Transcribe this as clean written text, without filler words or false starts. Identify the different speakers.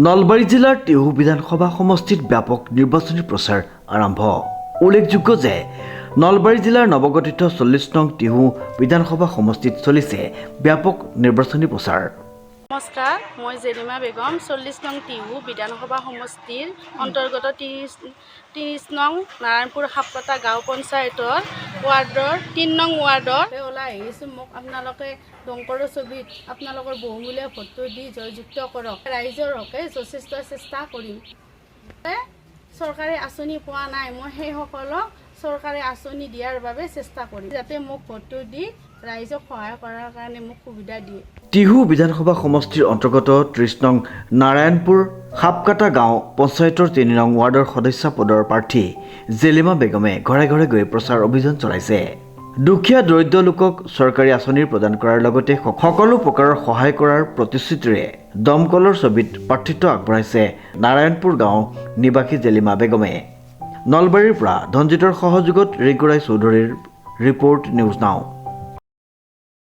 Speaker 1: নলবাৰী জিলাৰ টিহু বিধানসভা সমষ্টিত ব্যাপক নিৰ্বাচনী প্ৰচাৰ আৰম্ভ। উল্লেখযোগ্য যে নলবাৰী জিলাৰ নৱগঠিত ৪০ নং টিহু বিধানসভা সমষ্টিত চলিছে ব্যাপক নিৰ্বাচনী প্ৰচাৰ।
Speaker 2: নমস্কাৰ, মই জেলিমা বেগম ৪০ নং টিহু বিধানসভা সমষ্টিৰ অন্তৰ্গত ৩০ নং নাৰায়ণপুৰ সাপকটা গাঁও পঞ্চায়তৰ ৱাৰ্ডৰ ৩ নং ৱাৰ্ডৰ ওলাই আহিছোঁ। মোক আপোনালোকে দংকৰৰ ছবিত আপোনালোকৰ বহুমূলীয়া ভোটটো দি জয়যুক্ত কৰক। ৰাইজৰ হকে যথেষ্ট চেষ্টা কৰিম। চৰকাৰী আঁচনি পোৱা নাই, মই সেইসকলক চৰকাৰী আঁচনি দিয়াৰ বাবে চেষ্টা কৰিম, যাতে মোক ভোটটো দি ৰাইজক সহায় কৰাৰ কাৰণে মোক সুবিধা দিয়ে।
Speaker 1: টিহু বিধানসভা সমষ্টিৰ অন্তৰ্গত ৩০ নং নাৰায়ণপুৰ সাপকাটা গাঁও পঞ্চায়তৰ ৩ নং ৱাৰ্ডৰ সদস্য পদৰ প্ৰাৰ্থী জেলিমা বেগমে ঘৰে ঘৰে গৈ প্ৰচাৰ অভিযান চলাইছে। দুখীয়া দৰিদ্ৰ লোকক চৰকাৰী আঁচনি প্ৰদান কৰাৰ লগতে সকলো প্ৰকাৰৰ সহায় কৰাৰ প্ৰতিশ্ৰুতিৰে দমকলৰ ছবিত প্ৰাৰ্থিত্ব আগবঢ়াইছে নাৰায়ণপুৰ গাঁও নিবাসী জেলিমা বেগমে। নলবাৰীৰ পৰা ধনজিতৰ সহযোগত ৰিকুৰাই চৌধুৰীৰ ৰিপৰ্ট, নিউজ নাও।